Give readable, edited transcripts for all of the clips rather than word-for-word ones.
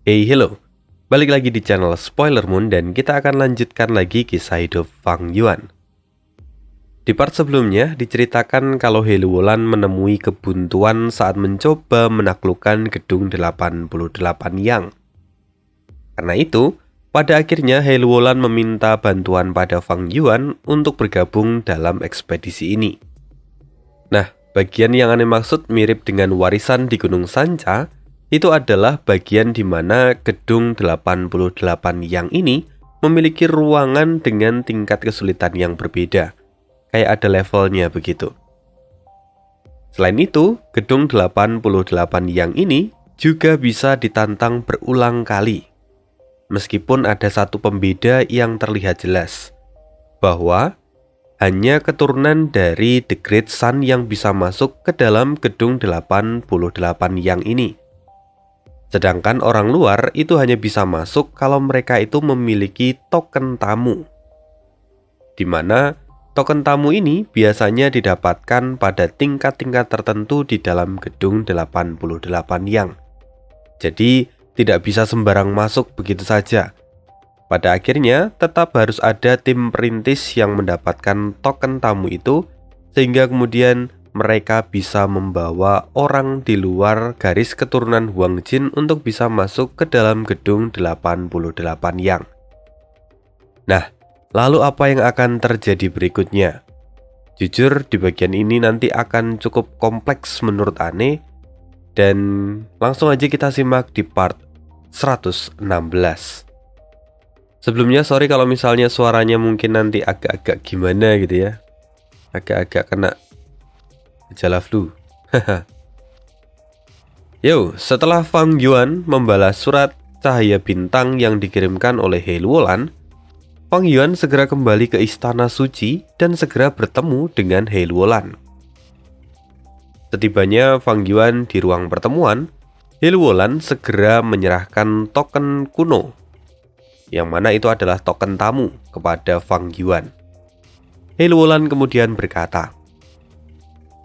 Hey, hello. Balik lagi di channel Spoiler Moon dan kita akan lanjutkan lagi kisah hidup Fang Yuan. Di part sebelumnya diceritakan kalau He Luolan menemui kebuntuan saat mencoba menaklukkan gedung 88 Yang. Karena itu, pada akhirnya He Luolan meminta bantuan pada Fang Yuan untuk bergabung dalam ekspedisi ini. Nah, bagian yang aneh maksud mirip dengan warisan di Gunung Sanca itu adalah bagian di mana gedung 88 Yang ini memiliki ruangan dengan tingkat kesulitan yang berbeda. Kayak ada levelnya begitu. Selain itu, gedung 88 Yang ini juga bisa ditantang berulang kali. Meskipun ada satu pembeda yang terlihat jelas, bahwa hanya keturunan dari The Great Sun yang bisa masuk ke dalam gedung 88 Yang ini. Sedangkan orang luar itu hanya bisa masuk kalau mereka itu memiliki token tamu. Di mana token tamu ini biasanya didapatkan pada tingkat-tingkat tertentu di dalam gedung 88 Yang. Jadi tidak bisa sembarang masuk begitu saja. Pada akhirnya tetap harus ada tim perintis yang mendapatkan token tamu itu, sehingga kemudian mereka bisa membawa orang di luar garis keturunan Huang Jin untuk bisa masuk ke dalam gedung 88 Yang. Nah, lalu apa yang akan terjadi berikutnya? Jujur di bagian ini nanti akan cukup kompleks menurut Ane, dan langsung aja kita simak di part 116. Sebelumnya sorry kalau misalnya suaranya mungkin nanti agak-agak gimana gitu ya. Agak-agak kena gejala flu. Yo, setelah Fang Yuan membalas surat cahaya bintang yang dikirimkan oleh He Luolan, Fang Yuan segera kembali ke Istana Suci dan segera bertemu dengan He Luolan. Setibanya Fang Yuan di ruang pertemuan, He Luolan segera menyerahkan token kuno, yang mana itu adalah token tamu, kepada Fang Yuan. He Luolan kemudian berkata,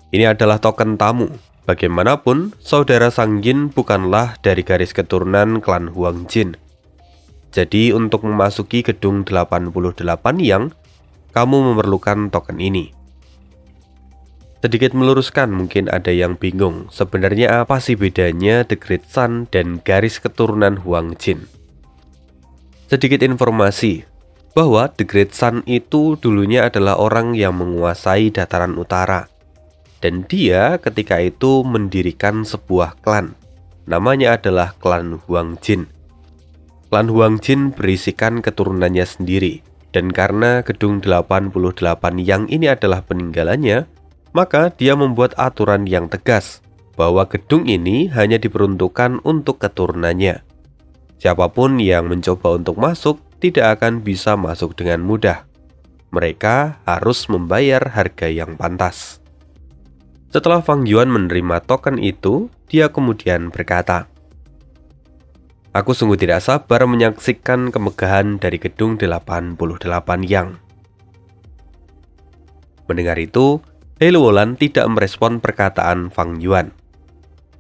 "Ini adalah token tamu. Bagaimanapun, saudara Sang Yin bukanlah dari garis keturunan klan Huang Jin. Jadi untuk memasuki gedung 88 Yang, kamu memerlukan token ini." Sedikit meluruskan, mungkin ada yang bingung, sebenarnya apa sih bedanya The Great Sun dan garis keturunan Huang Jin? Sedikit informasi, bahwa The Great Sun itu dulunya adalah orang yang menguasai dataran utara. Dan dia ketika itu mendirikan sebuah klan. Namanya adalah klan Huang Jin. Klan Huang Jin berisikan keturunannya sendiri. Dan karena gedung 88 Yang ini adalah peninggalannya, maka dia membuat aturan yang tegas bahwa gedung ini hanya diperuntukkan untuk keturunannya. Siapapun yang mencoba untuk masuk tidak akan bisa masuk dengan mudah. Mereka harus membayar harga yang pantas. Setelah Fang Yuan menerima token itu, dia kemudian berkata, "Aku sungguh tidak sabar menyaksikan kemegahan dari gedung 88 Yang." Mendengar itu, He Luolan tidak merespon perkataan Fang Yuan.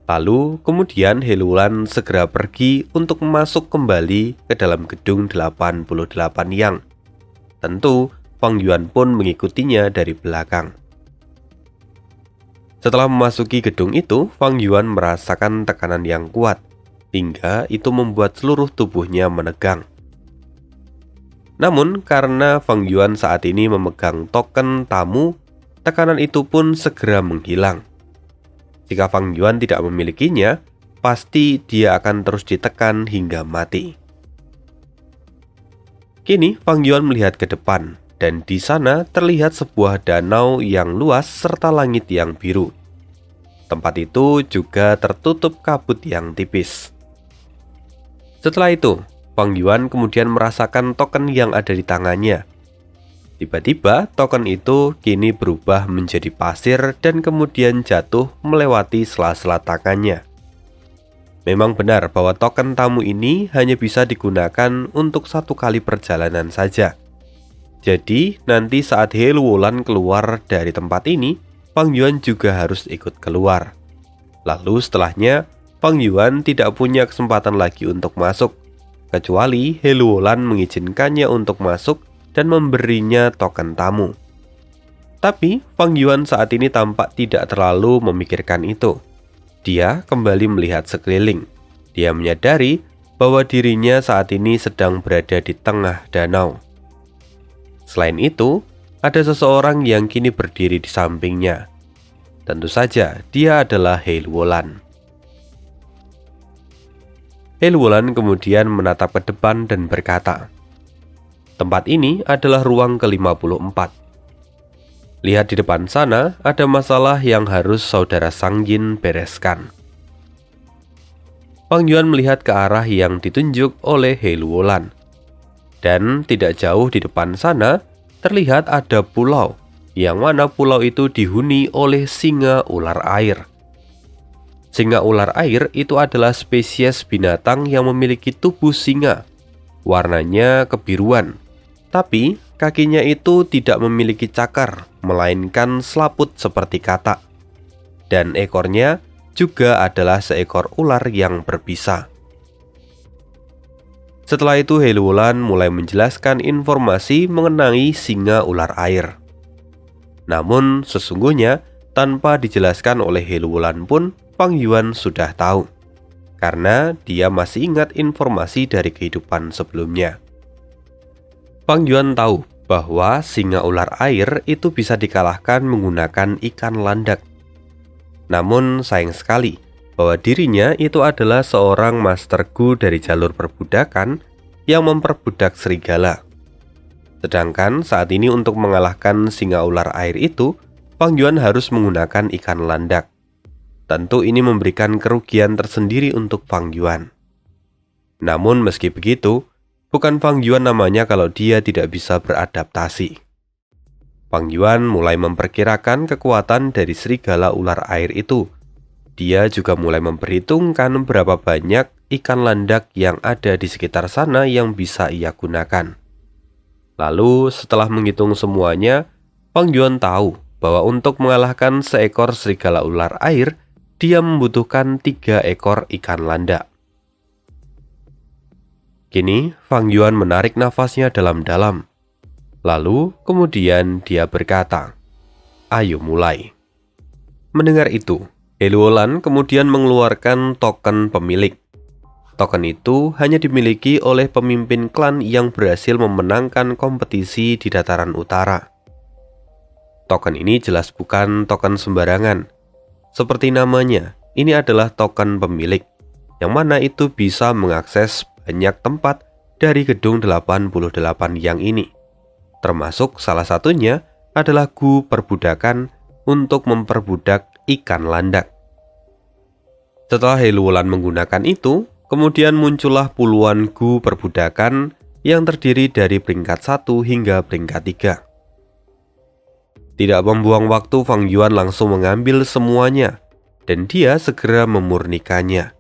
Lalu kemudian He Luolan segera pergi untuk masuk kembali ke dalam gedung 88 Yang. Tentu Fang Yuan pun mengikutinya dari belakang. Setelah memasuki gedung itu, Fang Yuan merasakan tekanan yang kuat, hingga itu membuat seluruh tubuhnya menegang. Namun karena Fang Yuan saat ini memegang token tamu, tekanan itu pun segera menghilang. Jika Fang Yuan tidak memilikinya, pasti dia akan terus ditekan hingga mati. Kini Fang Yuan melihat ke depan, dan di sana terlihat sebuah danau yang luas serta langit yang biru. Tempat itu juga tertutup kabut yang tipis. Setelah itu, Fang Yuan kemudian merasakan token yang ada di tangannya. Tiba-tiba token itu kini berubah menjadi pasir dan kemudian jatuh melewati sela-sela tangannya. Memang benar bahwa token tamu ini hanya bisa digunakan untuk satu kali perjalanan saja. Jadi nanti saat He Luolan keluar dari tempat ini, Fang Yuan juga harus ikut keluar. Lalu setelahnya, Fang Yuan tidak punya kesempatan lagi untuk masuk, kecuali He Luolan mengizinkannya untuk masuk dan memberinya token tamu. Tapi Fang Yuan saat ini tampak tidak terlalu memikirkan itu. Dia kembali melihat sekeliling. Dia menyadari bahwa dirinya saat ini sedang berada di tengah danau. Selain itu, ada seseorang yang kini berdiri di sampingnya. Tentu saja, dia adalah He Luolan. He Luolan kemudian menatap ke depan dan berkata, "Tempat ini adalah ruang ke-54. Lihat di depan sana, ada masalah yang harus saudara Sang Yin bereskan." Fang Yuan melihat ke arah yang ditunjuk oleh He Luolan. Dan tidak jauh di depan sana, terlihat ada pulau, yang mana pulau itu dihuni oleh singa ular air. Singa ular air itu adalah spesies binatang yang memiliki tubuh singa. Warnanya kebiruan, tapi kakinya itu tidak memiliki cakar, melainkan selaput seperti katak. Dan ekornya juga adalah seekor ular yang berbisa. Setelah itu He Luolan mulai menjelaskan informasi mengenai singa ular air. Namun sesungguhnya tanpa dijelaskan oleh He Luolan pun Fang Yuan sudah tahu, karena dia masih ingat informasi dari kehidupan sebelumnya. Fang Yuan tahu bahwa singa ular air itu bisa dikalahkan menggunakan ikan landak. Namun sayang sekali bahwa dirinya itu adalah seorang Master Gu dari jalur perbudakan yang memperbudak serigala. Sedangkan saat ini untuk mengalahkan singa ular air itu, Fang Yuan harus menggunakan ikan landak. Tentu ini memberikan kerugian tersendiri untuk Fang Yuan. Namun meski begitu, bukan Fang Yuan namanya kalau dia tidak bisa beradaptasi. Fang Yuan mulai memperkirakan kekuatan dari serigala ular air itu. Dia juga mulai memperhitungkan berapa banyak ikan landak yang ada di sekitar sana yang bisa ia gunakan. Lalu setelah menghitung semuanya, Fang Yuan tahu bahwa untuk mengalahkan seekor serigala ular air, dia membutuhkan 3 ekor ikan landak. Kini Fang Yuan menarik nafasnya dalam-dalam. Lalu kemudian dia berkata, "Ayo mulai." Mendengar itu, He Luolan kemudian mengeluarkan token pemilik. Token itu hanya dimiliki oleh pemimpin klan yang berhasil memenangkan kompetisi di dataran utara. Token ini jelas bukan token sembarangan. Seperti namanya, ini adalah token pemilik, yang mana itu bisa mengakses banyak tempat dari gedung 88 yang ini. Termasuk salah satunya adalah Gu perbudakan untuk memperbudak ikan landak. Setelah He Luolan menggunakan itu, kemudian muncullah puluhan Gu perbudakan yang terdiri dari peringkat 1 hingga peringkat 3. Tidak membuang waktu, Fang Yuan langsung mengambil semuanya, dan dia segera memurnikannya.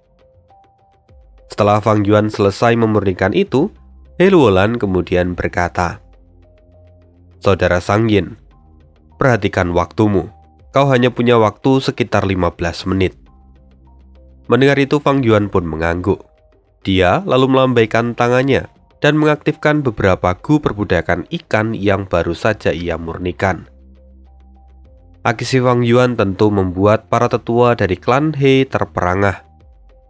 Setelah Fang Yuan selesai memurnikan itu, He Luolan kemudian berkata, "Saudara Sang Yin, perhatikan waktumu. Kau hanya punya waktu sekitar 15 menit. Mendengar itu Fang Yuan pun mengangguk. Dia lalu melambaikan tangannya dan mengaktifkan beberapa Gu perbudakan ikan yang baru saja ia murnikan. Aksi Fang Yuan tentu membuat para tetua dari klan He terperangah,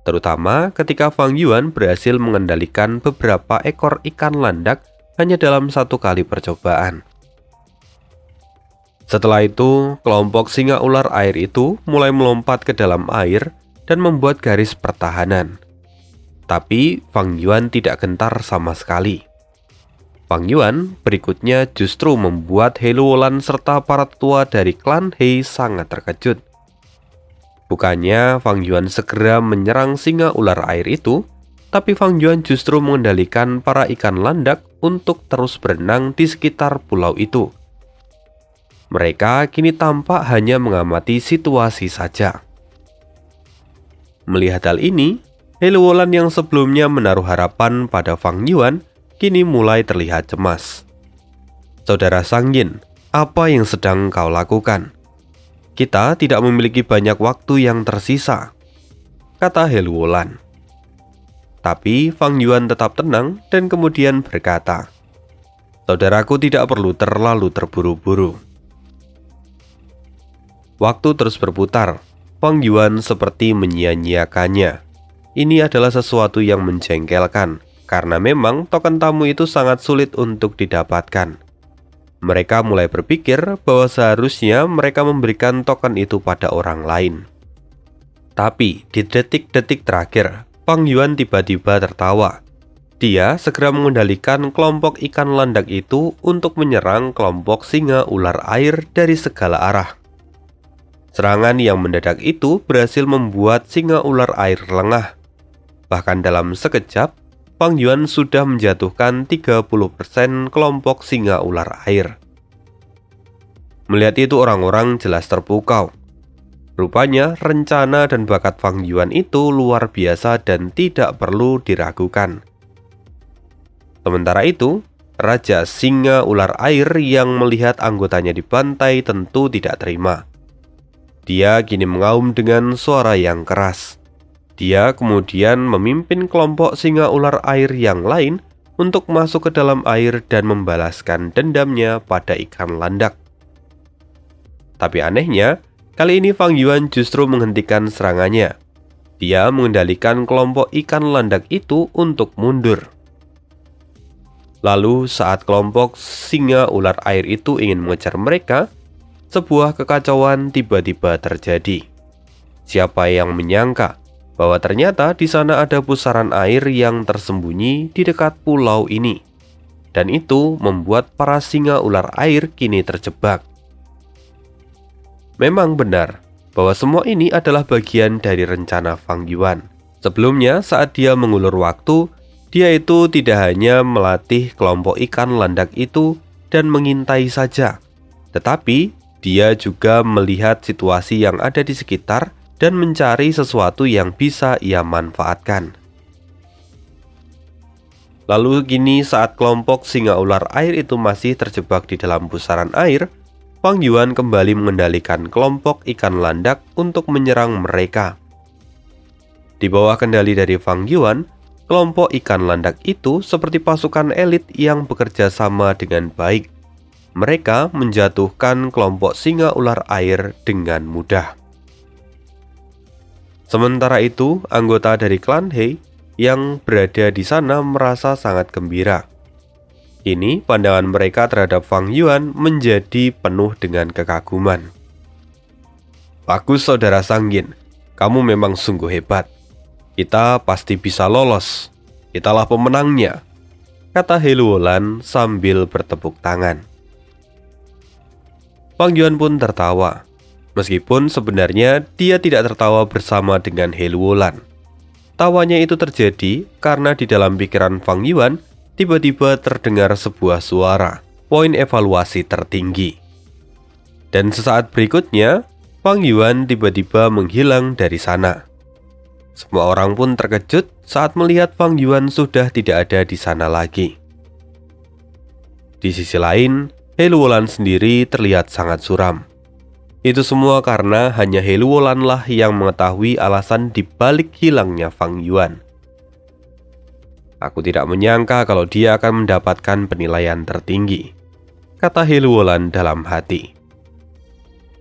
terutama ketika Fang Yuan berhasil mengendalikan beberapa ekor ikan landak hanya dalam 1 kali percobaan. Setelah itu, kelompok singa ular air itu mulai melompat ke dalam air dan membuat garis pertahanan. Tapi Fang Yuan tidak gentar sama sekali. Fang Yuan berikutnya justru membuat He Luolan serta para tetua dari klan He sangat terkejut. Bukannya Fang Yuan segera menyerang singa ular air itu, tapi Fang Yuan justru mengendalikan para ikan landak untuk terus berenang di sekitar pulau itu. Mereka kini tampak hanya mengamati situasi saja. Melihat hal ini, He Luolan yang sebelumnya menaruh harapan pada Fang Yuan kini mulai terlihat cemas. "Saudara Sang Yin, apa yang sedang kau lakukan? Kita tidak memiliki banyak waktu yang tersisa." kata He Luolan. Tapi Fang Yuan tetap tenang dan kemudian berkata, "Saudaraku tidak perlu terlalu terburu-buru." Waktu terus berputar. Fang Yuan seperti menyia-nyiakannya. Ini adalah sesuatu yang menjengkelkan, karena memang token tamu itu sangat sulit untuk didapatkan. Mereka mulai berpikir bahwa seharusnya mereka memberikan token itu pada orang lain. Tapi di detik-detik terakhir, Fang Yuan tiba-tiba tertawa. Dia segera mengendalikan kelompok ikan landak itu untuk menyerang kelompok singa ular air dari segala arah. Serangan yang mendadak itu berhasil membuat singa ular air lengah. Bahkan dalam sekejap, Fang Yuan sudah menjatuhkan 30% kelompok singa ular air. Melihat itu orang-orang jelas terpukau. Rupanya rencana dan bakat Fang Yuan itu luar biasa dan tidak perlu diragukan. Sementara itu, Raja Singa Ular Air yang melihat anggotanya dibantai tentu tidak terima. Dia kini mengaum dengan suara yang keras. Dia kemudian memimpin kelompok singa ular air yang lain untuk masuk ke dalam air dan membalaskan dendamnya pada ikan landak. Tapi anehnya, kali ini Fang Yuan justru menghentikan serangannya. Dia mengendalikan kelompok ikan landak itu untuk mundur. Lalu saat kelompok singa ular air itu ingin mengejar mereka, sebuah kekacauan tiba-tiba terjadi. Siapa yang menyangka bahwa ternyata di sana ada pusaran air yang tersembunyi di dekat pulau ini, dan itu membuat para singa ular air kini terjebak. Memang benar bahwa semua ini adalah bagian dari rencana Fang Yuan. Sebelumnya saat dia mengulur waktu, dia itu tidak hanya melatih kelompok ikan landak itu dan mengintai saja, tetapi dia juga melihat situasi yang ada di sekitar dan mencari sesuatu yang bisa ia manfaatkan. Lalu kini saat kelompok singa ular air itu masih terjebak di dalam pusaran air, Fang Yuan kembali mengendalikan kelompok ikan landak untuk menyerang mereka. Di bawah kendali dari Fang Yuan, kelompok ikan landak itu seperti pasukan elit yang bekerja sama dengan baik. Mereka menjatuhkan kelompok singa ular air dengan mudah. Sementara itu, anggota dari klan He yang berada di sana merasa sangat gembira. Kini pandangan mereka terhadap Fang Yuan menjadi penuh dengan kekaguman. "Bagus saudara Sanggin, kamu memang sungguh hebat. Kita pasti bisa lolos. Kitalah pemenangnya," kata He Luolan sambil bertepuk tangan. Fang Yuan pun tertawa. Meskipun sebenarnya dia tidak tertawa bersama dengan He Luolan. Tawanya itu terjadi karena di dalam pikiran Fang Yuan tiba-tiba terdengar sebuah suara, poin evaluasi tertinggi. Dan sesaat berikutnya, Fang Yuan tiba-tiba menghilang dari sana. Semua orang pun terkejut saat melihat Fang Yuan sudah tidak ada di sana lagi. Di sisi lain, He Luolan sendiri terlihat sangat suram. Itu semua karena hanya He Luolan lah yang mengetahui alasan dibalik hilangnya Fang Yuan. "Aku tidak menyangka kalau dia akan mendapatkan penilaian tertinggi," kata He Luolan dalam hati.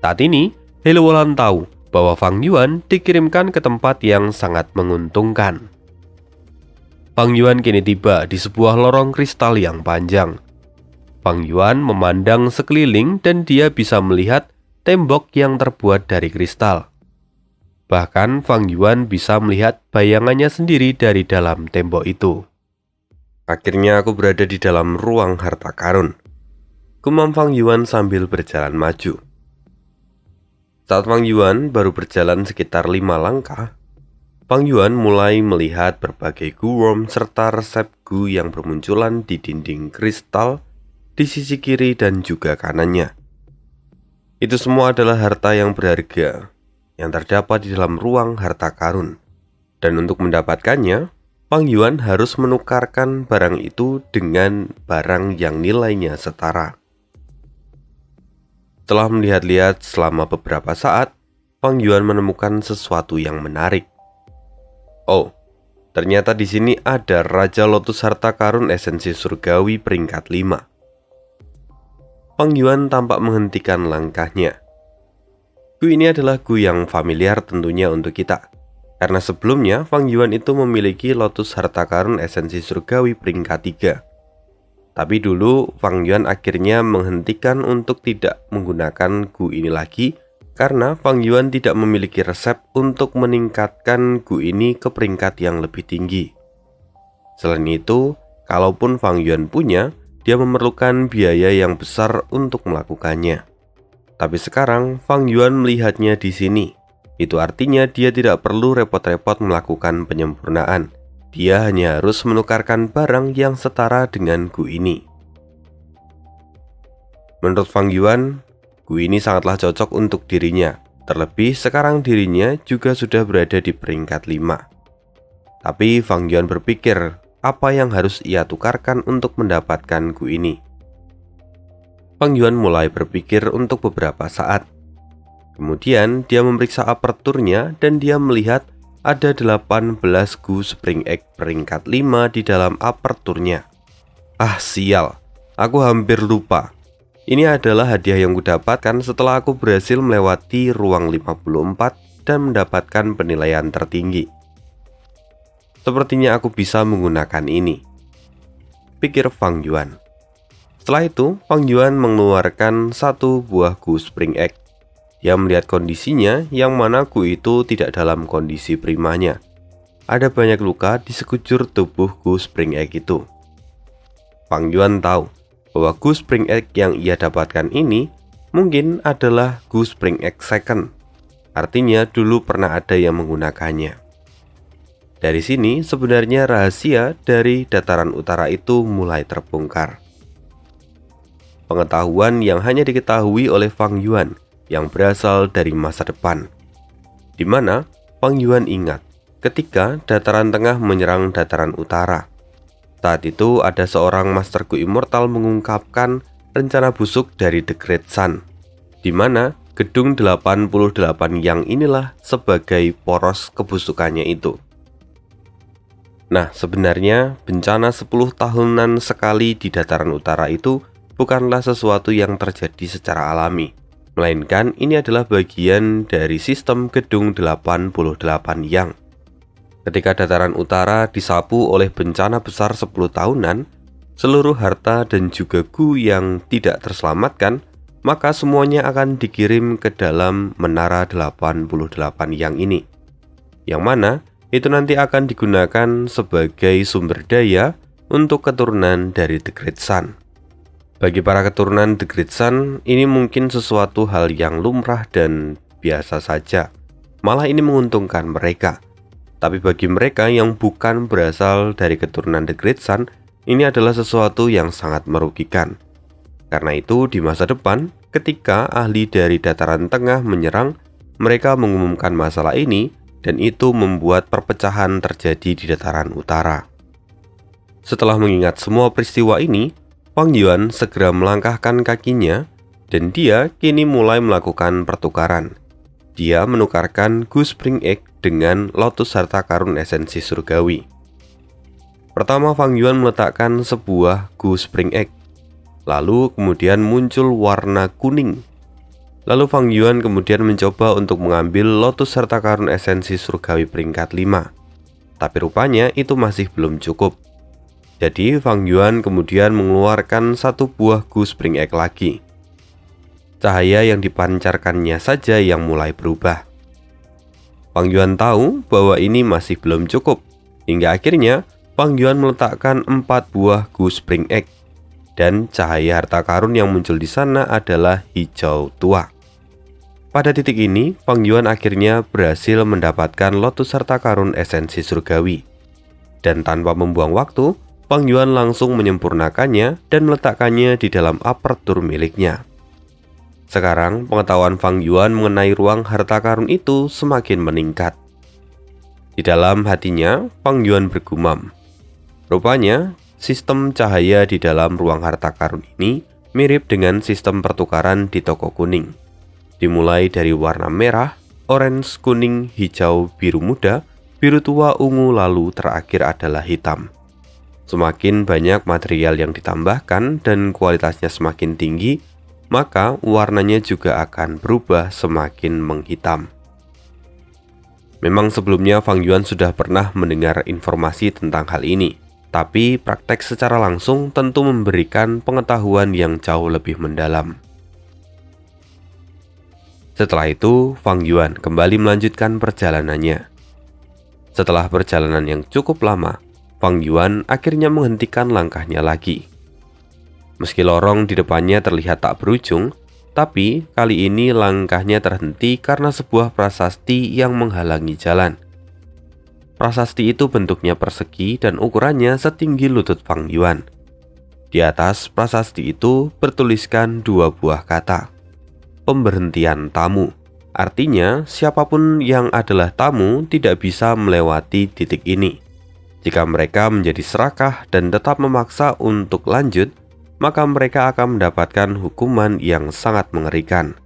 Saat ini, He Luolan tahu bahwa Fang Yuan dikirimkan ke tempat yang sangat menguntungkan. Fang Yuan kini tiba di sebuah lorong kristal yang panjang. Fang Yuan memandang sekeliling dan dia bisa melihat tembok yang terbuat dari kristal. Bahkan Fang Yuan bisa melihat bayangannya sendiri dari dalam tembok itu. "Akhirnya aku berada di dalam ruang harta karun," gumam Fang Yuan sambil berjalan maju. Saat Fang Yuan baru berjalan sekitar 5 langkah, Fang Yuan mulai melihat berbagai guworm serta resep gu yang bermunculan di dinding kristal di sisi kiri dan juga kanannya. Itu semua adalah harta yang berharga yang terdapat di dalam ruang harta karun. Dan untuk mendapatkannya, Fang Yuan harus menukarkan barang itu dengan barang yang nilainya setara. Setelah melihat-lihat selama beberapa saat, Fang Yuan menemukan sesuatu yang menarik. Oh, ternyata di sini ada Raja Lotus Harta Karun Esensi Surgawi peringkat 5. Fang Yuan tampak menghentikan langkahnya. Gu ini adalah gu yang familiar tentunya untuk kita. Karena sebelumnya Fang Yuan itu memiliki Lotus Harta Karun Esensi Surgawi peringkat 3. Tapi dulu Fang Yuan akhirnya menghentikan untuk tidak menggunakan gu ini lagi karena Fang Yuan tidak memiliki resep untuk meningkatkan gu ini ke peringkat yang lebih tinggi. Selain itu, kalaupun Fang Yuan punya, dia memerlukan biaya yang besar untuk melakukannya. Tapi sekarang Fang Yuan melihatnya di sini. Itu artinya dia tidak perlu repot-repot melakukan penyempurnaan. Dia hanya harus menukarkan barang yang setara dengan gu ini. Menurut Fang Yuan, gu ini sangatlah cocok untuk dirinya. Terlebih sekarang dirinya juga sudah berada di peringkat 5. Tapi Fang Yuan berpikir, apa yang harus ia tukarkan untuk mendapatkan gu ini? Fang Yuan mulai berpikir untuk beberapa saat. Kemudian dia memeriksa aperturnya dan dia melihat ada 18 gu Spring Egg peringkat 5 di dalam aperturnya. Ah sial, aku hampir lupa. Ini adalah hadiah yang kudapatkan setelah aku berhasil melewati ruang 54 dan mendapatkan penilaian tertinggi. Sepertinya aku bisa menggunakan ini, pikir Fang Yuan. Setelah itu, Fang Yuan mengeluarkan satu buah gu Spring Egg. Dia melihat kondisinya yang mana gu itu tidak dalam kondisi primanya. Ada banyak luka di sekujur tubuh gu Spring Egg itu. Fang Yuan tahu bahwa gu Spring Egg yang ia dapatkan ini mungkin adalah gu Spring Egg second. Artinya dulu pernah ada yang menggunakannya. Dari sini sebenarnya rahasia dari dataran utara itu mulai terbongkar. Pengetahuan yang hanya diketahui oleh Fang Yuan yang berasal dari masa depan, di mana Fang Yuan ingat ketika dataran tengah menyerang dataran utara. Saat itu ada seorang Master Gu Immortal mengungkapkan rencana busuk dari The Great Sun, di mana gedung 88 yang inilah sebagai poros kebusukannya itu. Nah, sebenarnya bencana 10 tahunan sekali di dataran utara itu bukanlah sesuatu yang terjadi secara alami, melainkan ini adalah bagian dari sistem gedung 88 yang. Ketika dataran utara disapu oleh bencana besar 10 tahunan, seluruh harta dan juga gu yang tidak terselamatkan, maka semuanya akan dikirim ke dalam menara 88 yang ini. Yang mana itu nanti akan digunakan sebagai sumber daya untuk keturunan dari The Great Sun. Bagi para keturunan The Great Sun, ini mungkin sesuatu hal yang lumrah dan biasa saja. Malah ini menguntungkan mereka. Tapi bagi mereka yang bukan berasal dari keturunan The Great Sun, ini adalah sesuatu yang sangat merugikan. Karena itu di masa depan, ketika ahli dari dataran tengah menyerang, mereka mengumumkan masalah ini dan itu membuat perpecahan terjadi di dataran utara. Setelah mengingat semua peristiwa ini, Fang Yuan segera melangkahkan kakinya dan dia kini mulai melakukan pertukaran. Dia menukarkan gu Spring Egg dengan Lotus Harta Karun Esensi Surgawi. Pertama Fang Yuan meletakkan sebuah gu Spring Egg. Lalu kemudian muncul warna kuning. Lalu Fang Yuan kemudian mencoba untuk mengambil Lotus Harta Karun Esensi Surgawi peringkat 5. Tapi rupanya itu masih belum cukup. Jadi Fang Yuan kemudian mengeluarkan satu buah gu Spring Egg lagi. Cahaya yang dipancarkannya saja yang mulai berubah. Fang Yuan tahu bahwa ini masih belum cukup. Hingga akhirnya Fang Yuan meletakkan 4 buah gu Spring Egg. Dan cahaya harta karun yang muncul di sana adalah hijau tua. Pada titik ini, Fang Yuan akhirnya berhasil mendapatkan Lotus Harta Karun Esensi Surgawi. Dan tanpa membuang waktu, Fang Yuan langsung menyempurnakannya dan meletakkannya di dalam apertur miliknya. Sekarang pengetahuan Fang Yuan mengenai ruang harta karun itu semakin meningkat. Di dalam hatinya, Fang Yuan bergumam. Rupanya, sistem cahaya di dalam ruang harta karun ini mirip dengan sistem pertukaran di toko kuning. Dimulai dari warna merah, orange, kuning, hijau, biru muda, biru tua, ungu, lalu terakhir adalah hitam. Semakin banyak material yang ditambahkan dan kualitasnya semakin tinggi, maka warnanya juga akan berubah semakin menghitam. Memang sebelumnya Fang Yuan sudah pernah mendengar informasi tentang hal ini, tapi praktek secara langsung tentu memberikan pengetahuan yang jauh lebih mendalam. Setelah itu, Fang Yuan kembali melanjutkan perjalanannya. Setelah perjalanan yang cukup lama, Fang Yuan akhirnya menghentikan langkahnya lagi. Meski lorong di depannya terlihat tak berujung, tapi kali ini langkahnya terhenti karena sebuah prasasti yang menghalangi jalan. Prasasti itu bentuknya persegi dan ukurannya setinggi lutut Fang Yuan. Di atas prasasti itu bertuliskan dua buah kata, "Pemberhentian tamu." Artinya, siapapun yang adalah tamu tidak bisa melewati titik ini. Jika mereka menjadi serakah dan tetap memaksa untuk lanjut, maka mereka akan mendapatkan hukuman yang sangat mengerikan.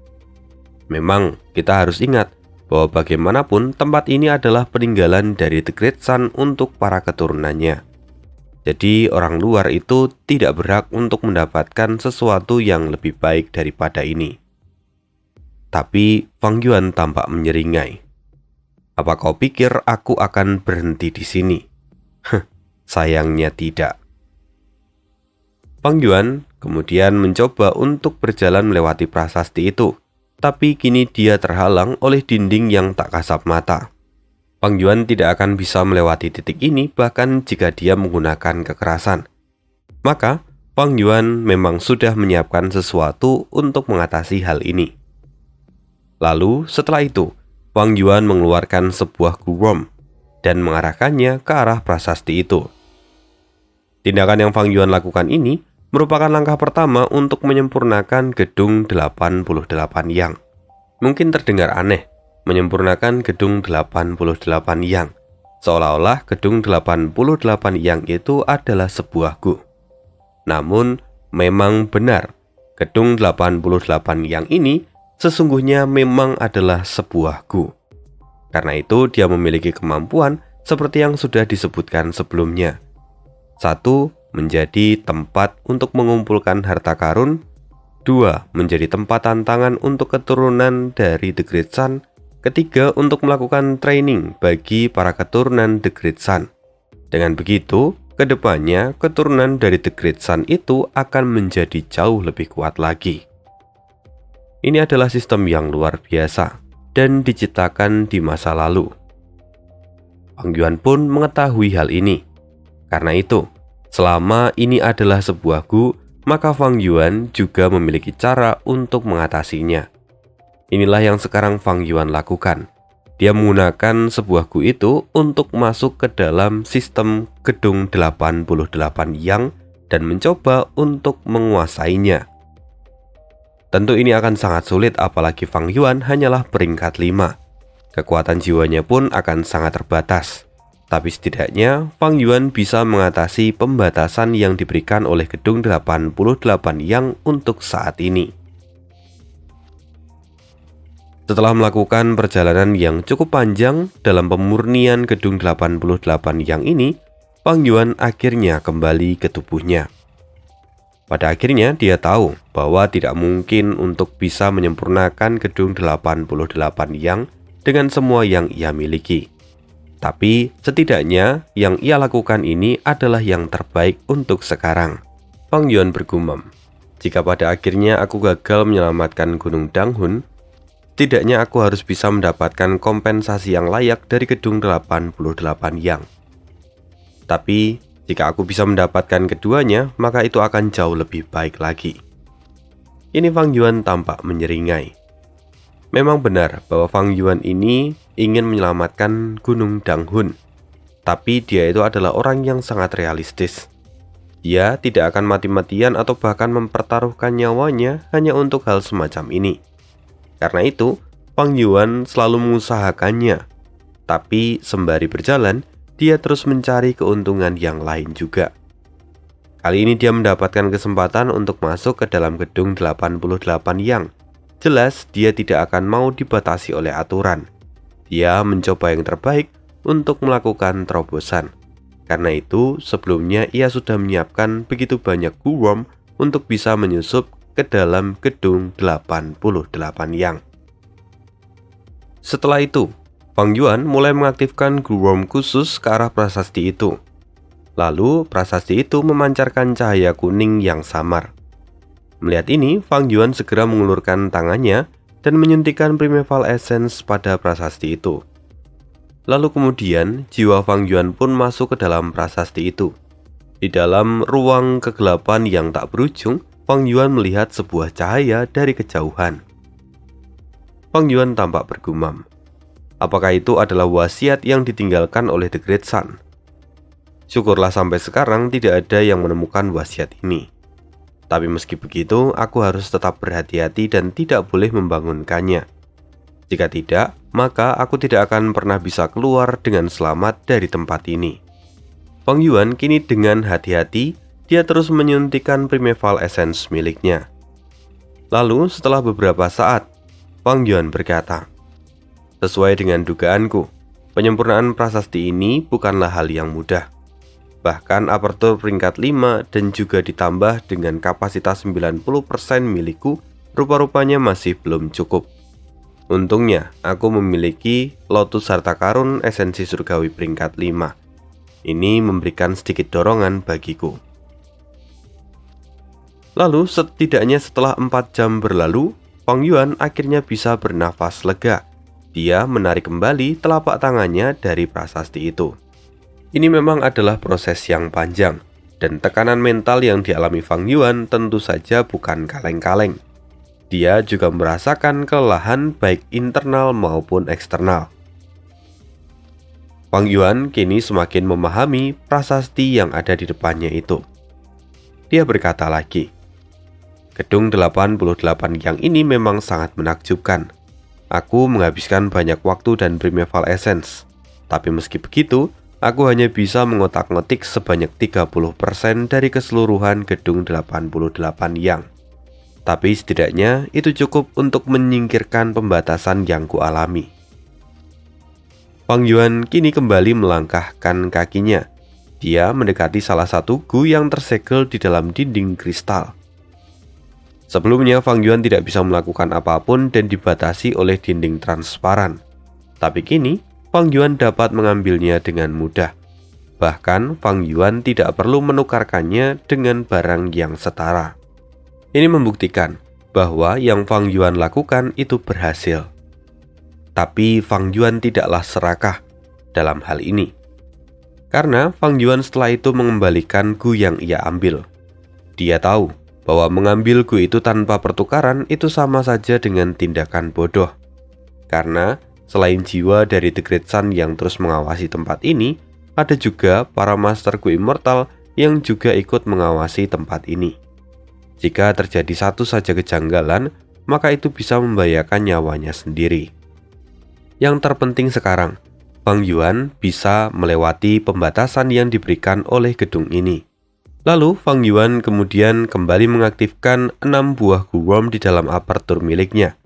Memang, kita harus ingat bahwa bagaimanapun tempat ini adalah peninggalan dari The Great Sun untuk para keturunannya. Jadi, orang luar itu tidak berhak untuk mendapatkan sesuatu yang lebih baik daripada ini. Tapi Fang Yuan tampak menyeringai. "Apa kau pikir aku akan berhenti di sini?" Sayangnya tidak. Fang Yuan kemudian mencoba untuk berjalan melewati prasasti itu, tapi kini dia terhalang oleh dinding yang tak kasat mata. Fang Yuan tidak akan bisa melewati titik ini bahkan jika dia menggunakan kekerasan. Maka, Fang Yuan memang sudah menyiapkan sesuatu untuk mengatasi hal ini. Lalu setelah itu, Fang Yuan mengeluarkan sebuah gurom dan mengarahkannya ke arah prasasti itu. Tindakan yang Fang Yuan lakukan ini merupakan langkah pertama untuk menyempurnakan gedung 88 yang. Mungkin terdengar aneh, menyempurnakan gedung 88 yang, seolah-olah gedung 88 yang itu adalah sebuah gu. Namun, memang benar, gedung 88 yang ini sesungguhnya memang adalah sebuah gu. Karena itu dia memiliki kemampuan seperti yang sudah disebutkan sebelumnya. 1. Menjadi tempat untuk mengumpulkan harta karun. 2. Menjadi tempat tantangan untuk keturunan dari The Great Sun. 3. Untuk melakukan training bagi para keturunan The Great Sun. Dengan begitu, kedepannya keturunan dari The Great Sun itu akan menjadi jauh lebih kuat lagi. Ini adalah sistem yang luar biasa dan diciptakan di masa lalu. Fang Yuan pun mengetahui hal ini. Karena itu, selama ini adalah sebuah gu, maka Fang Yuan juga memiliki cara untuk mengatasinya. Inilah yang sekarang Fang Yuan lakukan. Dia menggunakan sebuah gu itu untuk masuk ke dalam sistem gedung 88 yang dan mencoba untuk menguasainya. Tentu ini akan sangat sulit apalagi Fang Yuan hanyalah peringkat 5. Kekuatan jiwanya pun akan sangat terbatas. Tapi setidaknya Fang Yuan bisa mengatasi pembatasan yang diberikan oleh gedung 88 yang untuk saat ini. Setelah melakukan perjalanan yang cukup panjang dalam pemurnian gedung 88 yang ini, Fang Yuan akhirnya kembali ke tubuhnya. Pada akhirnya dia tahu bahwa tidak mungkin untuk bisa menyempurnakan gedung 88 yang dengan semua yang ia miliki. Tapi setidaknya yang ia lakukan ini adalah yang terbaik untuk sekarang. Fang Yuan bergumam, "Jika pada akhirnya aku gagal menyelamatkan Gunung Danghun, setidaknya aku harus bisa mendapatkan kompensasi yang layak dari gedung 88 yang. Tapi jika aku bisa mendapatkan keduanya, maka itu akan jauh lebih baik lagi." Ini Fang Yuan tampak menyeringai. Memang benar bahwa Fang Yuan ini ingin menyelamatkan Gunung Danghun. Tapi dia itu adalah orang yang sangat realistis. Dia tidak akan mati-matian atau bahkan mempertaruhkan nyawanya hanya untuk hal semacam ini. Karena itu, Fang Yuan selalu mengusahakannya. Tapi sembari berjalan, dia terus mencari keuntungan yang lain juga. Kali ini dia mendapatkan kesempatan untuk masuk ke dalam gedung 88 yang. Jelas dia tidak akan mau dibatasi oleh aturan. Dia mencoba yang terbaik untuk melakukan terobosan. Karena itu, sebelumnya ia sudah menyiapkan begitu banyak Gu Worm untuk bisa menyusup ke dalam gedung 88 Yang. Setelah itu, Fang Yuan mulai mengaktifkan Gu Worm khusus ke arah prasasti itu. Lalu, prasasti itu memancarkan cahaya kuning yang samar. Melihat ini, Fang Yuan segera mengulurkan tangannya dan menyuntikkan Primeval Essence pada prasasti itu. Lalu kemudian, jiwa Fang Yuan pun masuk ke dalam prasasti itu. Di dalam ruang kegelapan yang tak berujung, Fang Yuan melihat sebuah cahaya dari kejauhan. Fang Yuan tampak bergumam. Apakah itu adalah wasiat yang ditinggalkan oleh The Great Sun? Syukurlah sampai sekarang tidak ada yang menemukan wasiat ini. Tapi meski begitu, aku harus tetap berhati-hati dan tidak boleh membangunkannya. Jika tidak, maka aku tidak akan pernah bisa keluar dengan selamat dari tempat ini. Fang Yuan kini dengan hati-hati, dia terus menyuntikkan Primeval Essence miliknya. Lalu setelah beberapa saat, Fang Yuan berkata, "Sesuai dengan dugaanku, penyempurnaan prasasti ini bukanlah hal yang mudah. Bahkan apertur peringkat 5 dan juga ditambah dengan kapasitas 90% milikku, rupa-rupanya masih belum cukup. Untungnya, aku memiliki Lotus Harta Karun esensi surgawi peringkat 5. Ini memberikan sedikit dorongan bagiku." Lalu setidaknya setelah 4 jam berlalu, Fang Yuan akhirnya bisa bernafas lega. Dia menarik kembali telapak tangannya dari prasasti itu. Ini memang adalah proses yang panjang, dan tekanan mental yang dialami Fang Yuan tentu saja bukan kaleng-kaleng. Dia juga merasakan kelelahan baik internal maupun eksternal. Fang Yuan kini semakin memahami prasasti yang ada di depannya itu. Dia berkata lagi, "Gedung 88 Yang ini memang sangat menakjubkan. Aku menghabiskan banyak waktu dan Primeval Essence. Tapi meski begitu, aku hanya bisa mengotak-ngotik sebanyak 30% dari keseluruhan gedung 88 Yang. Tapi setidaknya itu cukup untuk menyingkirkan pembatasan yang kualami." Fang Yuan kini kembali melangkahkan kakinya. Dia mendekati salah satu gu yang tersegel di dalam dinding kristal. Sebelumnya Fang Yuan tidak bisa melakukan apapun dan dibatasi oleh dinding transparan. Tapi kini Fang Yuan dapat mengambilnya dengan mudah. Bahkan Fang Yuan tidak perlu menukarkannya dengan barang yang setara. Ini membuktikan bahwa yang Fang Yuan lakukan itu berhasil. Tapi Fang Yuan tidaklah serakah dalam hal ini. Karena Fang Yuan setelah itu mengembalikan gu yang ia ambil. Dia tahu bahwa mengambil gu itu tanpa pertukaran itu sama saja dengan tindakan bodoh. Karena selain jiwa dari The Great Sun yang terus mengawasi tempat ini, ada juga para Master Gu Immortal yang juga ikut mengawasi tempat ini. Jika terjadi satu saja kejanggalan, maka itu bisa membahayakan nyawanya sendiri. Yang terpenting sekarang, Fang Yuan bisa melewati pembatasan yang diberikan oleh gedung ini. Lalu Fang Yuan kemudian kembali mengaktifkan 6 buah Gu Worm di dalam apertur miliknya.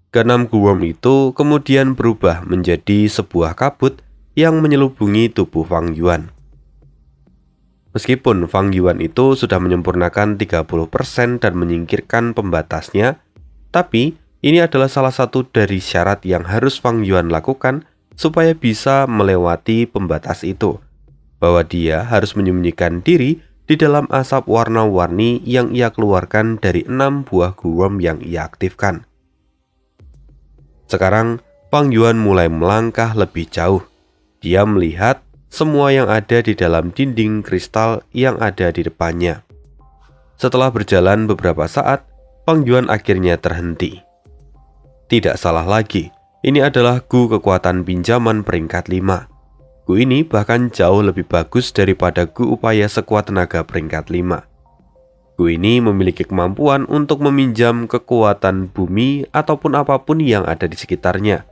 Ke-6 Gu Worm itu kemudian berubah menjadi sebuah kabut yang menyelubungi tubuh Fang Yuan. Meskipun Fang Yuan itu sudah menyempurnakan 30% dan menyingkirkan pembatasnya, tapi ini adalah salah satu dari syarat yang harus Fang Yuan lakukan supaya bisa melewati pembatas itu, bahwa dia harus menyembunyikan diri di dalam asap warna-warni yang ia keluarkan dari 6 buah Gu Worm yang ia aktifkan. Sekarang Fang Yuan mulai melangkah lebih jauh. Dia melihat semua yang ada di dalam dinding kristal yang ada di depannya. Setelah berjalan beberapa saat, Fang Yuan akhirnya terhenti. Tidak salah lagi, ini adalah gu kekuatan pinjaman peringkat 5. Gu ini bahkan jauh lebih bagus daripada gu upaya sekuat tenaga peringkat 5. Gu ini memiliki kemampuan untuk meminjam kekuatan bumi ataupun apapun yang ada di sekitarnya.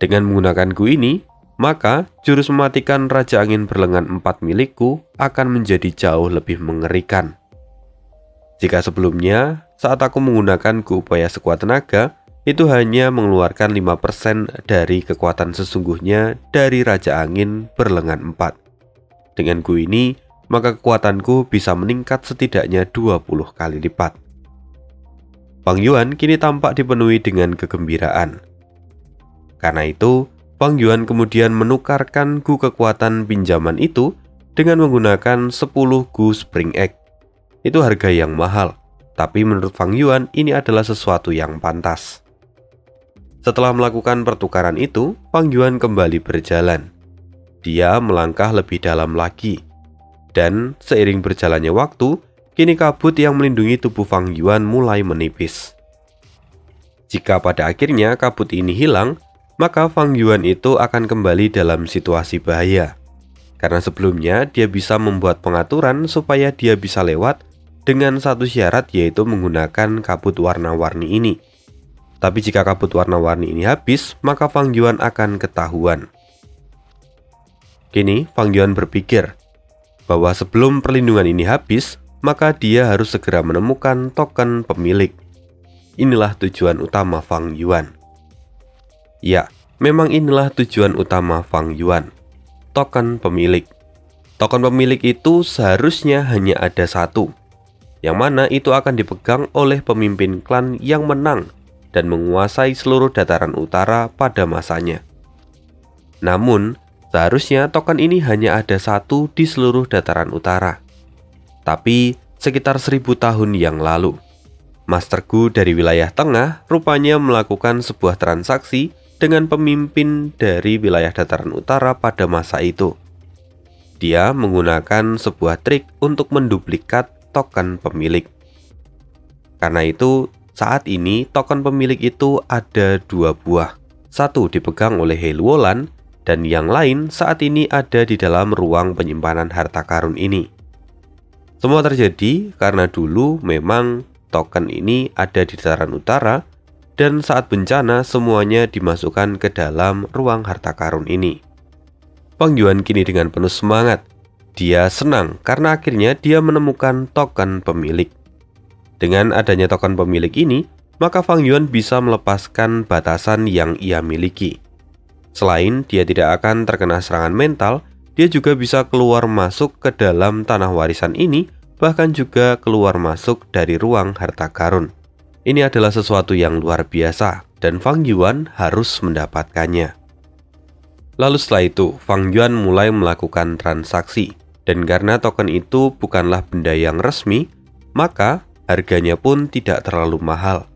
Dengan menggunakan gu ini, maka jurus mematikan Raja Angin Berlengan 4 milikku akan menjadi jauh lebih mengerikan. Jika sebelumnya, saat aku menggunakan gu upaya sekuat tenaga, itu hanya mengeluarkan 5% dari kekuatan sesungguhnya dari Raja Angin berlengan 4. Dengan Gu ini, maka kekuatanku bisa meningkat setidaknya 20 kali lipat. Fang Yuan kini tampak dipenuhi dengan kegembiraan. Karena itu, Fang Yuan kemudian menukarkan Gu kekuatan pinjaman itu dengan menggunakan 10 Gu Spring Egg. Itu harga yang mahal, tapi menurut Fang Yuan ini adalah sesuatu yang pantas. Setelah melakukan pertukaran itu, Fang Yuan kembali berjalan. Dia melangkah lebih dalam lagi. Dan seiring berjalannya waktu, kini kabut yang melindungi tubuh Fang Yuan mulai menipis. Jika pada akhirnya kabut ini hilang, maka Fang Yuan itu akan kembali dalam situasi bahaya. Karena sebelumnya dia bisa membuat pengaturan supaya dia bisa lewat dengan satu syarat, yaitu menggunakan kabut warna-warni ini. Tapi jika kabut warna-warni ini habis, maka Fang Yuan akan ketahuan. Kini Fang Yuan berpikir bahwa sebelum perlindungan ini habis, maka dia harus segera menemukan token pemilik. Inilah tujuan utama Fang Yuan. Ya, memang inilah tujuan utama Fang Yuan. Token pemilik. Token pemilik itu seharusnya hanya ada satu, yang mana itu akan dipegang oleh pemimpin klan yang menang dan menguasai seluruh dataran utara pada masanya. Namun, seharusnya token ini hanya ada satu di seluruh dataran utara. Tapi, sekitar 1000 tahun yang lalu, Master Gu dari wilayah tengah rupanya melakukan sebuah transaksi dengan pemimpin dari wilayah dataran utara pada masa itu. Dia menggunakan sebuah trik untuk menduplikat token pemilik. Karena itu, saat ini token pemilik itu ada 2 buah. Satu dipegang oleh He Luolan, dan yang lain saat ini ada di dalam ruang penyimpanan harta karun ini. Semua terjadi karena dulu memang token ini ada di dataran utara, dan saat bencana semuanya dimasukkan ke dalam ruang harta karun ini. Fang Yuan kini dengan penuh semangat. Dia senang karena akhirnya dia menemukan token pemilik. Dengan adanya token pemilik ini, maka Fang Yuan bisa melepaskan batasan yang ia miliki. Selain dia tidak akan terkena serangan mental, dia juga bisa keluar masuk ke dalam tanah warisan ini, bahkan juga keluar masuk dari ruang harta karun. Ini adalah sesuatu yang luar biasa, dan Fang Yuan harus mendapatkannya. Lalu setelah itu, Fang Yuan mulai melakukan transaksi, dan karena token itu bukanlah benda yang resmi, maka harganya pun tidak terlalu mahal.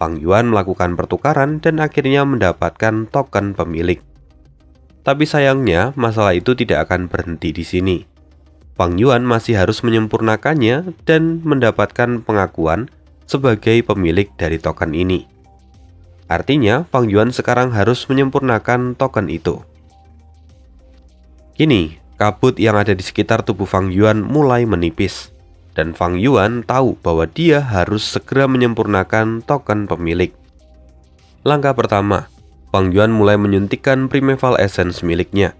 Fang Yuan melakukan pertukaran dan akhirnya mendapatkan token pemilik. Tapi sayangnya, masalah itu tidak akan berhenti di sini. Fang Yuan masih harus menyempurnakannya dan mendapatkan pengakuan sebagai pemilik dari token ini. Artinya, Fang Yuan sekarang harus menyempurnakan token itu. Kini, kabut yang ada di sekitar tubuh Fang Yuan mulai menipis. Dan Fang Yuan tahu bahwa dia harus segera menyempurnakan token pemilik. Langkah pertama, Fang Yuan mulai menyuntikkan Primeval Essence miliknya.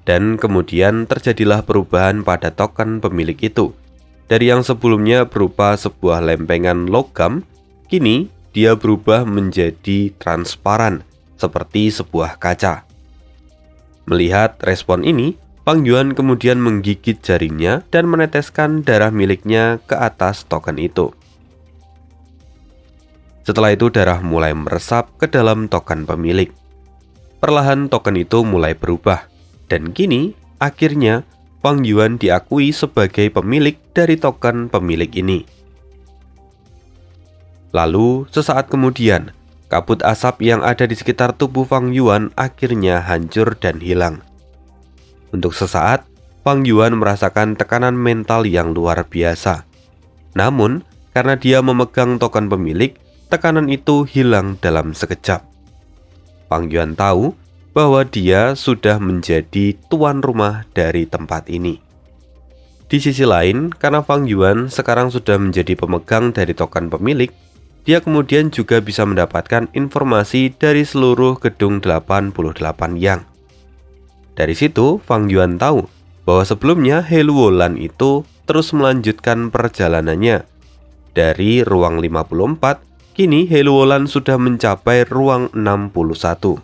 Dan kemudian terjadilah perubahan pada token pemilik itu. Dari yang sebelumnya berupa sebuah lempengan logam, kini dia berubah menjadi transparan, seperti sebuah kaca. Melihat respon ini, Fang Yuan kemudian menggigit jarinya dan meneteskan darah miliknya ke atas token itu. Setelah itu darah mulai meresap ke dalam token pemilik. Perlahan token itu mulai berubah, dan kini akhirnya Fang Yuan diakui sebagai pemilik dari token pemilik ini. Lalu sesaat kemudian, kabut asap yang ada di sekitar tubuh Fang Yuan akhirnya hancur dan hilang. Untuk sesaat, Fang Yuan merasakan tekanan mental yang luar biasa. Namun, karena dia memegang token pemilik, tekanan itu hilang dalam sekejap. Fang Yuan tahu bahwa dia sudah menjadi tuan rumah dari tempat ini. Di sisi lain, karena Fang Yuan sekarang sudah menjadi pemegang dari token pemilik, dia kemudian juga bisa mendapatkan informasi dari seluruh gedung 88 Yang. Dari situ, Fang Yuan tahu bahwa sebelumnya He Luolan itu terus melanjutkan perjalanannya dari ruang 54 Kini Heluolan sudah mencapai ruang 61.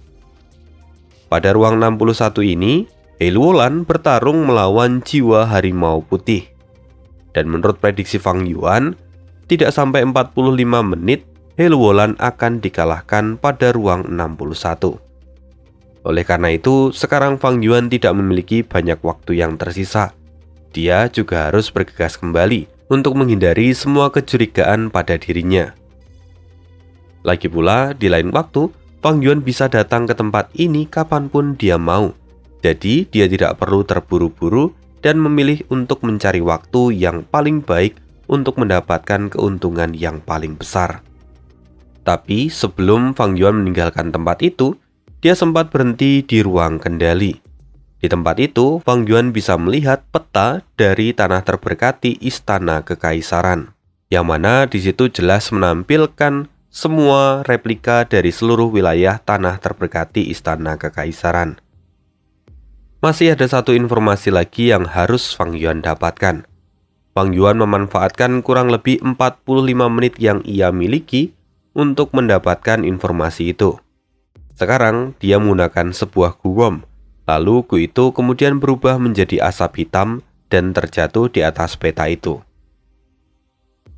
Pada ruang 61 ini, Heluolan bertarung melawan jiwa harimau putih. Dan menurut prediksi Fang Yuan, tidak sampai 45 menit Heluolan akan dikalahkan pada ruang 61. Oleh karena itu, sekarang Fang Yuan tidak memiliki banyak waktu yang tersisa. Dia juga harus bergegas kembali untuk menghindari semua kecurigaan pada dirinya. Lagi pula, di lain waktu, Fang Yuan bisa datang ke tempat ini kapanpun dia mau. Jadi, dia tidak perlu terburu-buru dan memilih untuk mencari waktu yang paling baik untuk mendapatkan keuntungan yang paling besar. Tapi, sebelum Fang Yuan meninggalkan tempat itu, dia sempat berhenti di ruang kendali. Di tempat itu, Fang Yuan bisa melihat peta dari tanah terberkati Istana Kekaisaran, yang mana di situ jelas menampilkan semua replika dari seluruh wilayah tanah terberkati Istana Kekaisaran. Masih ada satu informasi lagi yang harus Fang Yuan dapatkan. Fang Yuan memanfaatkan kurang lebih 45 menit yang ia miliki untuk mendapatkan informasi itu. Sekarang dia menggunakan sebuah guwom, lalu gu itu kemudian berubah menjadi asap hitam dan terjatuh di atas peta itu.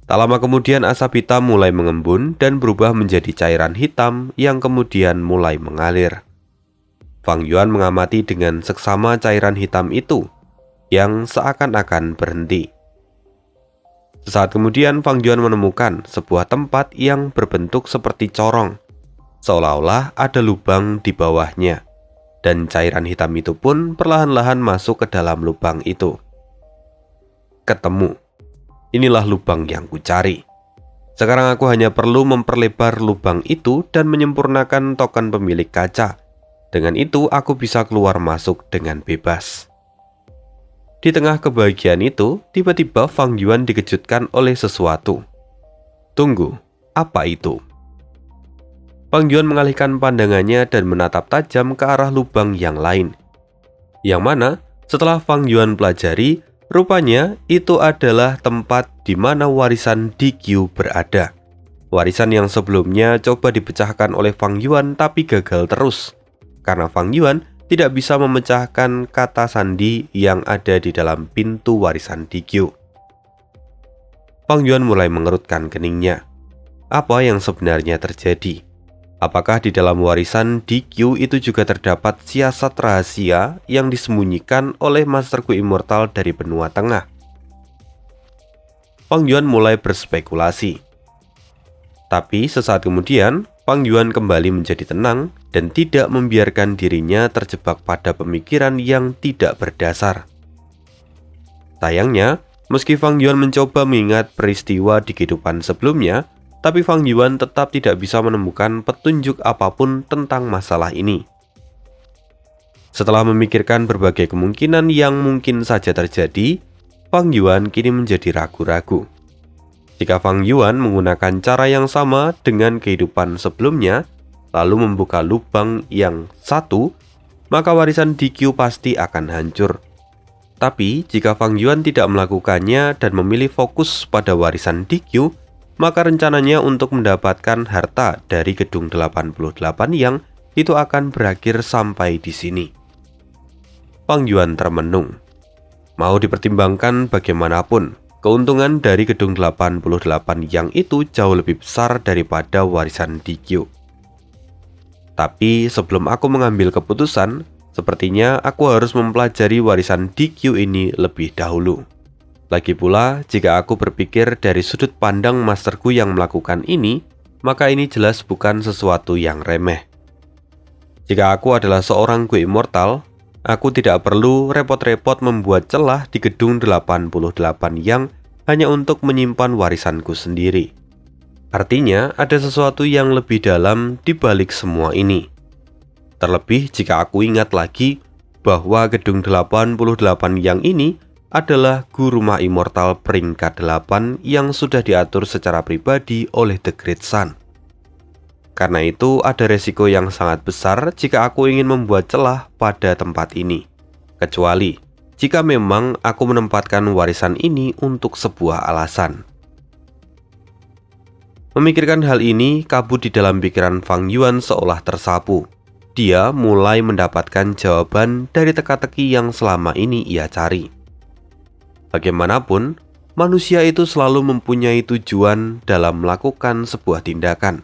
Tak lama kemudian asap hitam mulai mengembun dan berubah menjadi cairan hitam yang kemudian mulai mengalir. Fang Yuan mengamati dengan seksama cairan hitam itu yang seakan-akan berhenti. Sesaat kemudian Fang Yuan menemukan sebuah tempat yang berbentuk seperti corong, seolah-olah ada lubang di bawahnya, dan cairan hitam itu pun perlahan-lahan masuk ke dalam lubang itu. Ketemu. Inilah lubang yang kucari. Sekarang aku hanya perlu memperlebar lubang itu dan menyempurnakan token pemilik kaca. Dengan itu aku bisa keluar masuk dengan bebas. Di tengah kebahagiaan itu, tiba-tiba Fang Yuan dikejutkan oleh sesuatu. Tunggu, apa itu? Fang Yuan mengalihkan pandangannya dan menatap tajam ke arah lubang yang lain. Yang mana, setelah Fang Yuan pelajari, rupanya itu adalah tempat di mana warisan DQ berada. Warisan yang sebelumnya coba dipecahkan oleh Fang Yuan tapi gagal terus, karena Fang Yuan tidak bisa memecahkan kata sandi yang ada di dalam pintu warisan DQ. Fang Yuan mulai mengerutkan keningnya. Apa yang sebenarnya terjadi? Apakah di dalam warisan DQ itu juga terdapat siasat rahasia yang disembunyikan oleh Master Gu Immortal dari benua tengah? Fang Yuan mulai berspekulasi. Tapi sesaat kemudian, Fang Yuan kembali menjadi tenang dan tidak membiarkan dirinya terjebak pada pemikiran yang tidak berdasar. Sayangnya, meski Fang Yuan mencoba mengingat peristiwa di kehidupan sebelumnya, tapi Fang Yuan tetap tidak bisa menemukan petunjuk apapun tentang masalah ini. Setelah memikirkan berbagai kemungkinan yang mungkin saja terjadi, Fang Yuan kini menjadi ragu-ragu. Jika Fang Yuan menggunakan cara yang sama dengan kehidupan sebelumnya, lalu membuka lubang yang satu, maka warisan DQ pasti akan hancur. Tapi jika Fang Yuan tidak melakukannya dan memilih fokus pada warisan DQ, maka rencananya untuk mendapatkan harta dari gedung 88 yang itu akan berakhir sampai di sini. Fang Yuan termenung. Mau dipertimbangkan bagaimanapun, keuntungan dari gedung 88 yang itu jauh lebih besar daripada warisan DQ. Tapi sebelum aku mengambil keputusan, sepertinya aku harus mempelajari warisan DQ ini lebih dahulu. Lagi pula, jika aku berpikir dari sudut pandang Master Gu yang melakukan ini, maka ini jelas bukan sesuatu yang remeh. Jika aku adalah seorang Gu Immortal, aku tidak perlu repot-repot membuat celah di gedung 88 yang hanya untuk menyimpan warisanku sendiri. Artinya, ada sesuatu yang lebih dalam di balik semua ini. Terlebih jika aku ingat lagi bahwa gedung 88 yang ini adalah Gu Rumah Immortal peringkat 8 yang sudah diatur secara pribadi oleh The Great Sun. Karena itu ada resiko yang sangat besar jika aku ingin membuat celah pada tempat ini. Kecuali jika memang aku menempatkan warisan ini untuk sebuah alasan. Memikirkan hal ini, kabut di dalam pikiran Fang Yuan seolah tersapu. Dia mulai mendapatkan jawaban dari teka-teki yang selama ini ia cari. Bagaimanapun, manusia itu selalu mempunyai tujuan dalam melakukan sebuah tindakan.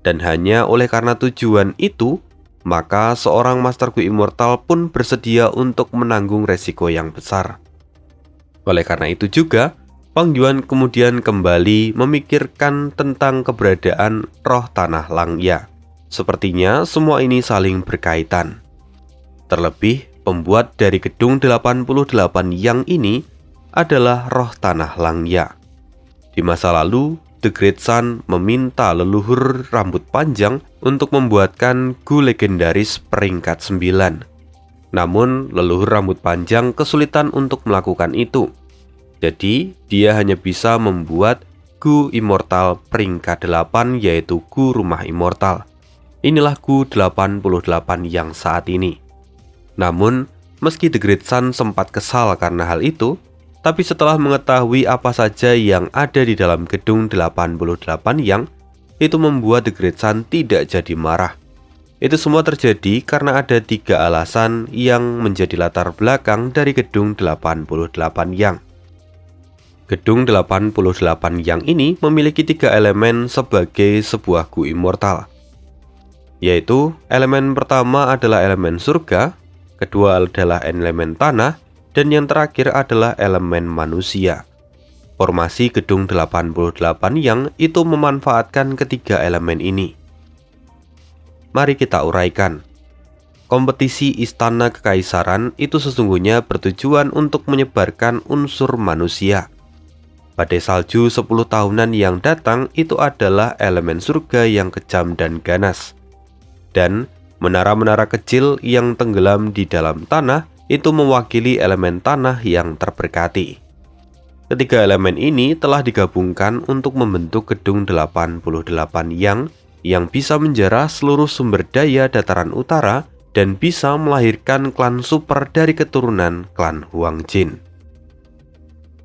Dan hanya oleh karena tujuan itu, maka seorang Master Gu Immortal pun bersedia untuk menanggung resiko yang besar. Oleh karena itu juga, Fang Yuan kemudian kembali memikirkan tentang keberadaan roh tanah Langya. Sepertinya semua ini saling berkaitan. Terlebih, pembuat dari gedung 88 yang ini adalah roh tanah Langya. Di masa lalu, The Great Sun meminta leluhur rambut panjang untuk membuatkan Gu legendaris peringkat 9. Namun, leluhur rambut panjang kesulitan untuk melakukan itu. Jadi, dia hanya bisa membuat Gu Immortal peringkat 8, yaitu Gu Rumah Immortal. Inilah Gu 88 yang saat ini. Namun, meski The Great Sun sempat kesal karena hal itu, tapi setelah mengetahui apa saja yang ada di dalam gedung 88 yang, itu membuat The Great Sun tidak jadi marah. Itu semua terjadi karena ada 3 alasan yang menjadi latar belakang dari gedung 88 yang. Gedung 88 yang ini memiliki 3 elemen sebagai sebuah Gu Immortal, yaitu elemen pertama adalah elemen surga, kedua adalah elemen tanah, dan yang terakhir adalah elemen manusia. Formasi gedung 88 yang itu memanfaatkan ketiga elemen ini. Mari kita uraikan. Kompetisi Istana Kekaisaran itu sesungguhnya bertujuan untuk menyebarkan unsur manusia. Badai salju 10 tahunan yang datang itu adalah elemen surga yang kejam dan ganas. Dan menara-menara kecil yang tenggelam di dalam tanah itu mewakili elemen tanah yang terberkati. Ketiga elemen ini telah digabungkan untuk membentuk gedung 88 yang bisa menjarah seluruh sumber daya dataran utara dan bisa melahirkan klan super dari keturunan klan Huang Jin.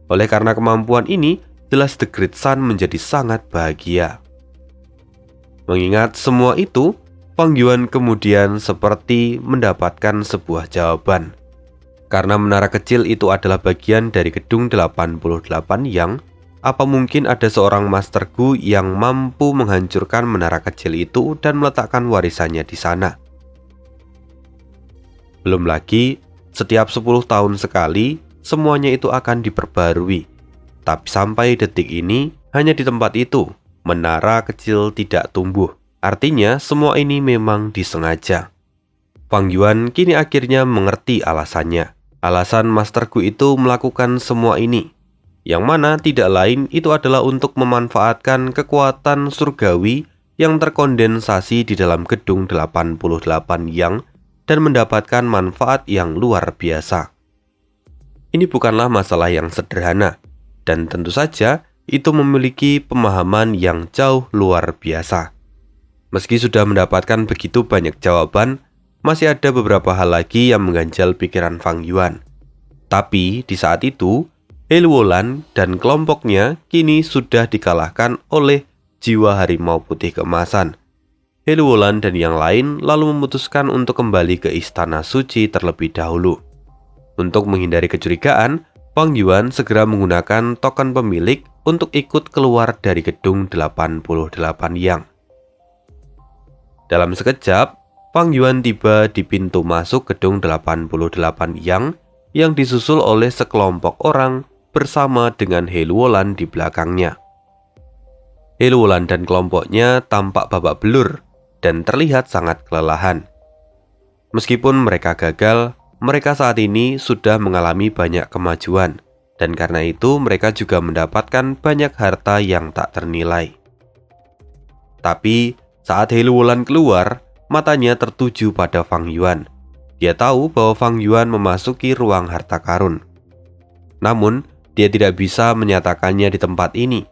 Oleh karena kemampuan ini, jelas The Great Sun menjadi sangat bahagia. Mengingat semua itu, Fang Yuan kemudian seperti mendapatkan sebuah jawaban. Karena menara kecil itu adalah bagian dari gedung 88 yang, apa mungkin ada seorang Master Gu yang mampu menghancurkan menara kecil itu dan meletakkan warisannya di sana? Belum lagi, setiap 10 tahun sekali, semuanya itu akan diperbarui. Tapi sampai detik ini, hanya di tempat itu, menara kecil tidak tumbuh. Artinya, semua ini memang disengaja. Fang Yuan kini akhirnya mengerti alasannya. Alasan Master Gu itu melakukan semua ini, yang mana tidak lain itu adalah untuk memanfaatkan kekuatan surgawi yang terkondensasi di dalam gedung 88 yang dan mendapatkan manfaat yang luar biasa. Ini bukanlah masalah yang sederhana, dan tentu saja itu memiliki pemahaman yang jauh luar biasa. Meski sudah mendapatkan begitu banyak jawaban, masih ada beberapa hal lagi yang mengganjal pikiran Fang Yuan. Tapi di saat itu, He Luolan dan kelompoknya kini sudah dikalahkan oleh jiwa harimau putih keemasan. He Luolan dan yang lain lalu memutuskan untuk kembali ke Istana Suci terlebih dahulu. Untuk menghindari kecurigaan, Fang Yuan segera menggunakan token pemilik untuk ikut keluar dari gedung 88 yang. Dalam sekejap, Fang Yuan tiba di pintu masuk gedung 88 yang disusul oleh sekelompok orang bersama dengan He Luolan di belakangnya. He Luolan dan kelompoknya tampak babak belur dan terlihat sangat kelelahan. Meskipun mereka gagal, mereka saat ini sudah mengalami banyak kemajuan, dan karena itu mereka juga mendapatkan banyak harta yang tak ternilai. Tapi saat He Luolan keluar, matanya tertuju pada Fang Yuan. Dia tahu bahwa Fang Yuan memasuki ruang harta karun. Namun, dia tidak bisa menyatakannya di tempat ini.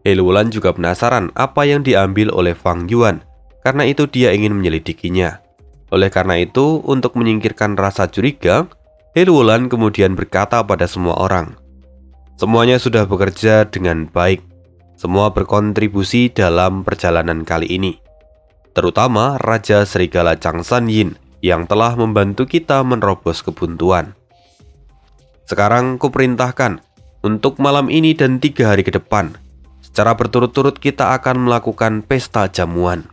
He Luolan juga penasaran apa yang diambil oleh Fang Yuan, karena itu dia ingin menyelidikinya. Oleh karena itu, untuk menyingkirkan rasa curiga, He Luolan kemudian berkata pada semua orang, "Semuanya sudah bekerja dengan baik. Semua berkontribusi dalam perjalanan kali ini, terutama Raja Serigala Changsan Yin yang telah membantu kita menerobos kebuntuan. Sekarang kuperintahkan untuk malam ini dan 3 hari ke depan, secara berturut-turut kita akan melakukan pesta jamuan.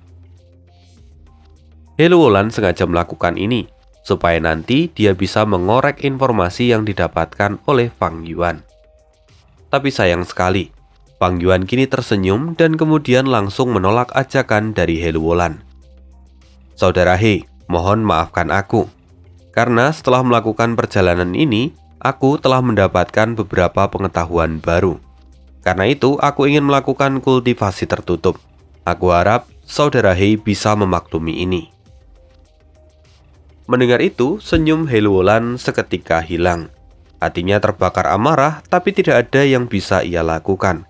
Heluolan sengaja melakukan ini supaya nanti dia bisa mengorek informasi yang didapatkan oleh Fang Yuan. Tapi sayang sekali, Fang Yuan kini tersenyum dan kemudian langsung menolak ajakan dari Heluolan. Saudara He, mohon maafkan aku. Karena setelah melakukan perjalanan ini, aku telah mendapatkan beberapa pengetahuan baru. Karena itu, aku ingin melakukan kultivasi tertutup. Aku harap Saudara He bisa memaklumi ini. Mendengar itu, senyum Heluolan seketika hilang. Hatinya terbakar amarah, tapi tidak ada yang bisa ia lakukan.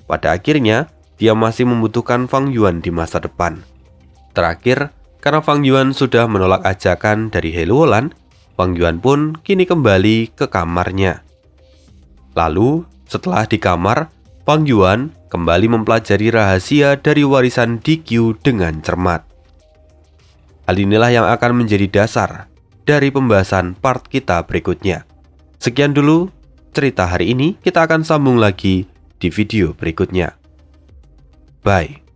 Pada akhirnya, dia masih membutuhkan Fang Yuan di masa depan. Terakhir, karena Fang Yuan sudah menolak ajakan dari Heluolan, Fang Yuan pun kini kembali ke kamarnya. Lalu, setelah di kamar, Fang Yuan kembali mempelajari rahasia dari warisan DQ dengan cermat. Hal inilah yang akan menjadi dasar dari pembahasan part kita berikutnya. Sekian dulu cerita hari ini, kita akan sambung lagi di video berikutnya. Bye.